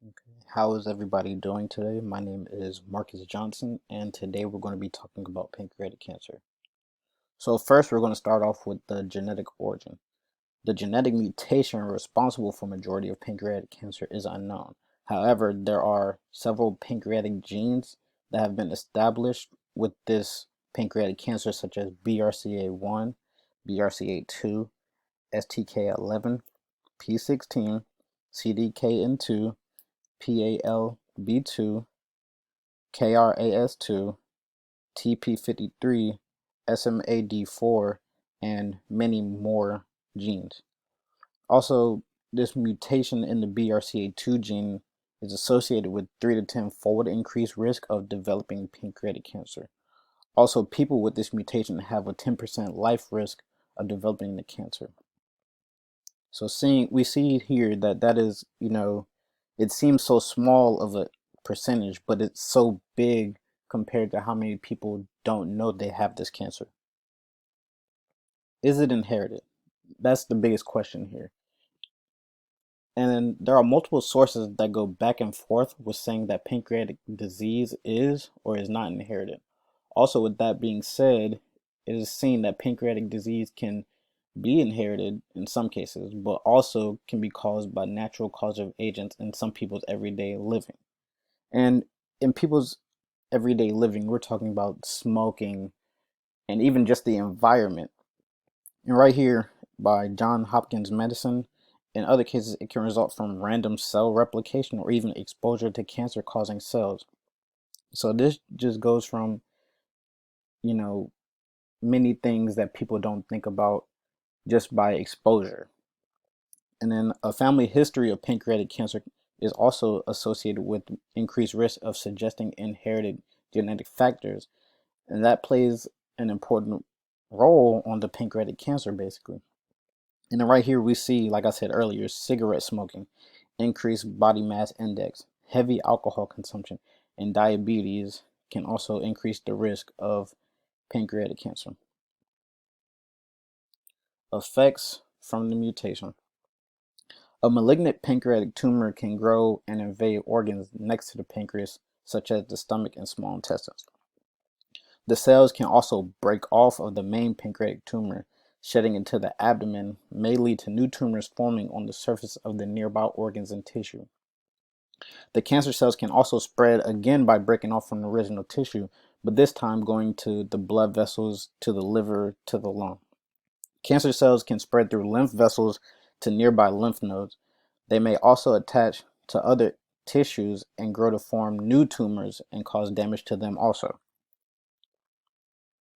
Okay. How is everybody doing today? My name is Marcus Johnson, and today we're going to be talking about pancreatic cancer. So first, we're going to start off with the genetic origin. The genetic mutation responsible for majority of pancreatic cancer is unknown. However, there are several pancreatic genes that have been established with this pancreatic cancer, such as BRCA1, BRCA2, STK11, P16, CDKN2, PALB2, KRAS2, TP53, SMAD4, and many more genes. Also, this mutation in the BRCA2 gene is associated with 3 to 10-fold increased risk of developing pancreatic cancer. Also, people with this mutation have a 10% life risk of developing the cancer. So we see here that is, it seems so small of a percentage, but it's so big compared to how many people don't know they have this cancer. Is it inherited? That's the biggest question here. And there are multiple sources that go back and forth with saying that pancreatic disease is or is not inherited. Also, with that being said, it is seen that pancreatic disease can be inherited in some cases, but also can be caused by natural causative agents in some people's everyday living. And in people's everyday living, we're talking about smoking and even just the environment. And right here, by Johns Hopkins Medicine, in other cases, it can result from random cell replication or even exposure to cancer causing cells. So this just goes from, you know, many things that people don't think about just by exposure. And then a family history of pancreatic cancer is also associated with increased risk of suggesting inherited genetic factors. And that plays an important role on the pancreatic cancer, basically. And then right here we see, like I said earlier, cigarette smoking, increased body mass index, heavy alcohol consumption, and diabetes can also increase the risk of pancreatic cancer. Effects from the mutation. A malignant pancreatic tumor can grow and invade organs next to the pancreas, such as the stomach and small intestines. The cells can also break off of the main pancreatic tumor, shedding into the abdomen, may lead to new tumors forming on the surface of the nearby organs and tissue. The cancer cells can also spread again by breaking off from the original tissue, but this time going to the blood vessels, to the liver, to the lung. Cancer cells can spread through lymph vessels to nearby lymph nodes. They may also attach to other tissues and grow to form new tumors and cause damage to them also.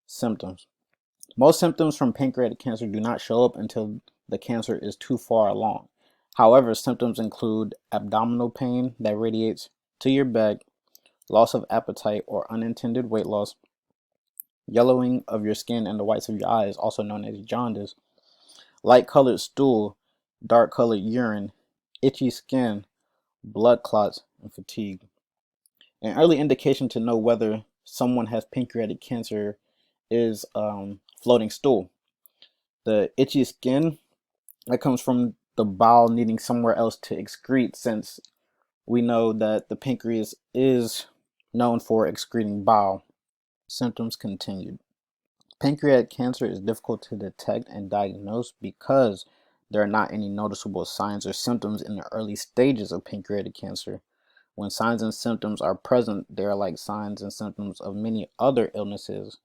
Symptoms. Most symptoms from pancreatic cancer do not show up until the cancer is too far along. However, symptoms include abdominal pain that radiates to your back, loss of appetite or unintended weight loss, yellowing of your skin and the whites of your eyes, also known as jaundice, light colored stool, dark colored urine, itchy skin, blood clots, and fatigue. An early indication to know whether someone has pancreatic cancer is floating stool. The itchy skin that comes from the bowel needing somewhere else to excrete, since we know that the pancreas is known for excreting bile. Symptoms continued. Pancreatic cancer is difficult to detect and diagnose because there are not any noticeable signs or symptoms in the early stages of pancreatic cancer. When signs and symptoms are present, they are like signs and symptoms of many other illnesses.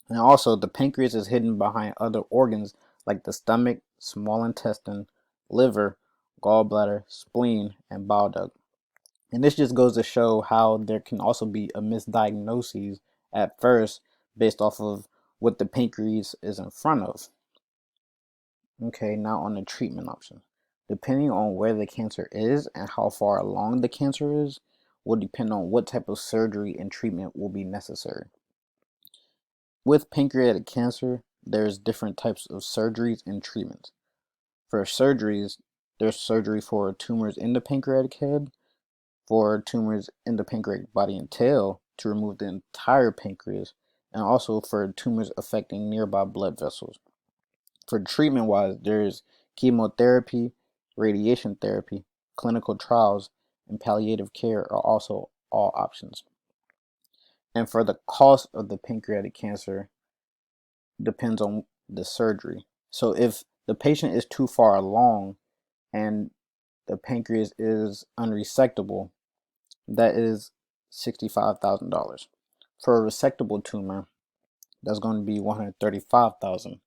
And also, the pancreas is hidden behind other organs like the stomach, small intestine, liver, gallbladder, spleen, and bile duct. And this just goes to show how there can also be a misdiagnosis at first based off of what the pancreas is in front of. Okay, now on the treatment option. Depending on where the cancer is and how far along the cancer is, will depend on what type of surgery and treatment will be necessary. With pancreatic cancer, there's different types of surgeries and treatments. For surgeries, there's surgery for tumors in the pancreatic head, for tumors in the pancreatic body and tail to remove the entire pancreas, and also for tumors affecting nearby blood vessels. For treatment wise, there's chemotherapy, radiation therapy, clinical trials, and palliative care are also all options. And for the cost of the pancreatic cancer depends on the surgery. So if the patient is too far along and the pancreas is unresectable, that is $65,000. For a resectable tumor, that's going to be $135,000.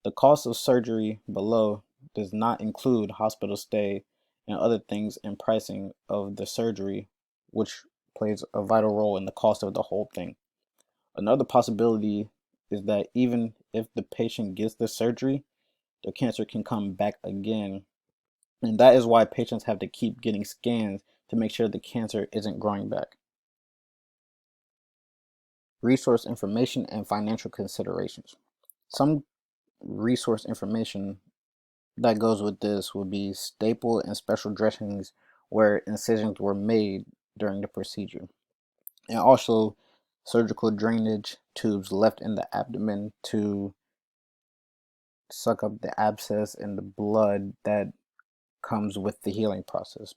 The cost of surgery below does not include hospital stay and other things in pricing of the surgery, which plays a vital role in the cost of the whole thing. Another possibility is that even if the patient gets the surgery, the cancer can come back again. And that is why patients have to keep getting scans to make sure the cancer isn't growing back. Resource information and financial considerations. Some resource information that goes with this would be staple and special dressings where incisions were made during the procedure. And also surgical drainage tubes left in the abdomen to suck up the abscess and the blood that comes with the healing process.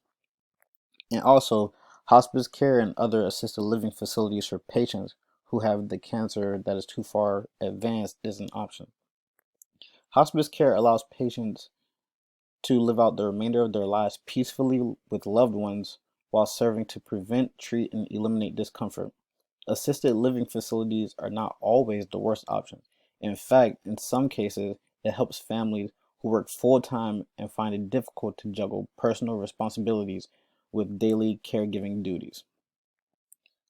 And also hospice care and other assisted living facilities for patients who have the cancer that is too far advanced is an option. Hospice care allows patients to live out the remainder of their lives peacefully with loved ones while serving to prevent, treat, and eliminate discomfort. Assisted living facilities are not always the worst option. In fact, in some cases, it helps families who work full time and find it difficult to juggle personal responsibilities with daily caregiving duties.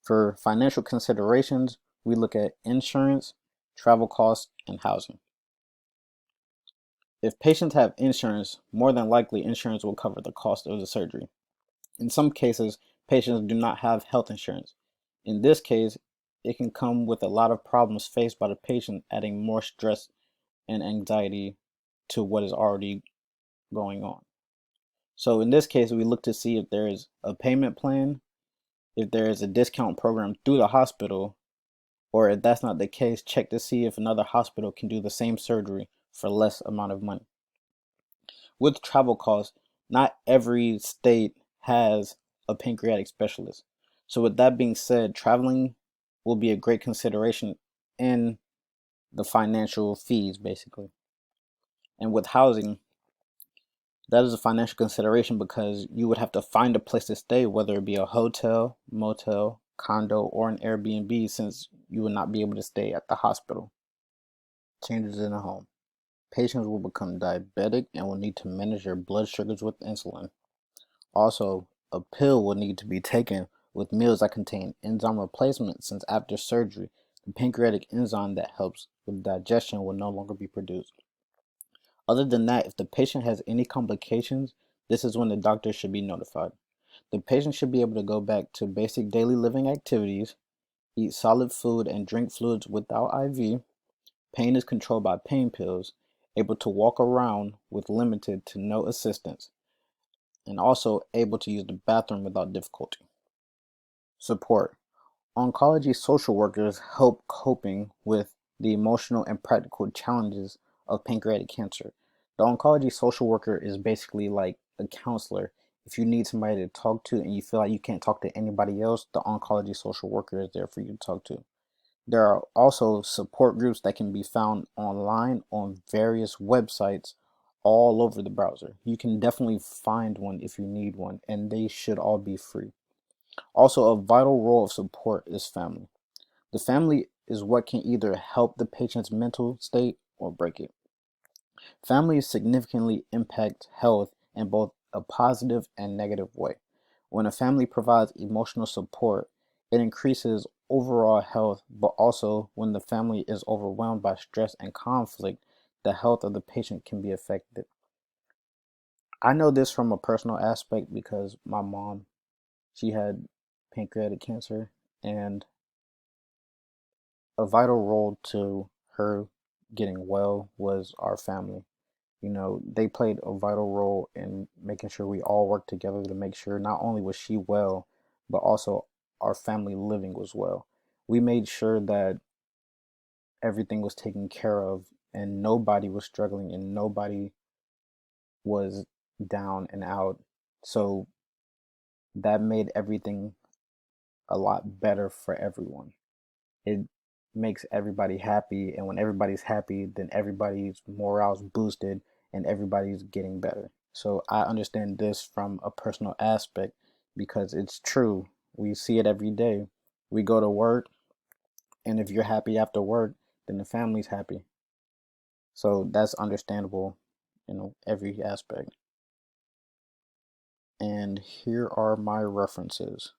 For financial considerations, we look at insurance, travel costs, and housing. If patients have insurance, more than likely insurance will cover the cost of the surgery. In some cases, patients do not have health insurance. In this case, it can come with a lot of problems faced by the patient, adding more stress and anxiety to what is already going on. So in this case, we look to see if there is a payment plan, if there is a discount program through the hospital, or if that's not the case, check to see if another hospital can do the same surgery for less amount of money. With travel costs, not every state has a pancreatic specialist. So with that being said, traveling will be a great consideration in the financial fees, basically. And with housing, that is a financial consideration because you would have to find a place to stay, whether it be a hotel, motel, condo, or an Airbnb, since you would not be able to stay at the hospital. Changes in the home. Patients will become diabetic and will need to manage their blood sugars with insulin. Also, a pill will need to be taken with meals that contain enzyme replacement, since after surgery, the pancreatic enzyme that helps with digestion will no longer be produced. Other than that, if the patient has any complications, this is when the doctor should be notified. The patient should be able to go back to basic daily living activities, eat solid food and drink fluids without IV. Pain is controlled by pain pills, able to walk around with limited to no assistance, and also able to use the bathroom without difficulty. Support. Oncology social workers help coping with the emotional and practical challenges of pancreatic cancer. The oncology social worker is basically like a counselor. If you need somebody to talk to and you feel like you can't talk to anybody else, the oncology social worker is there for you to talk to. There are also support groups that can be found online on various websites all over the browser. You can definitely find one if you need one, and they should all be free. Also, a vital role of support is family. The family is what can either help the patient's mental state or break it. Families significantly impact health in both a positive and negative way. When a family provides emotional support, it increases overall health, but also when the family is overwhelmed by stress and conflict, the health of the patient can be affected. I know this from a personal aspect because my mom, she had pancreatic cancer, and a vital role to her getting well was our family. You know, they played a vital role in making sure we all worked together to make sure not only was she well, but also our family living was well. We made sure that everything was taken care of and nobody was struggling and nobody was down and out. So that made everything a lot better for everyone. It makes everybody happy, and when everybody's happy, then everybody's morale's boosted and everybody's getting better. So I understand this from a personal aspect because it's true. We see it every day. We go to work, and if you're happy after work, then the family's happy. So that's understandable, every aspect. And here are my references.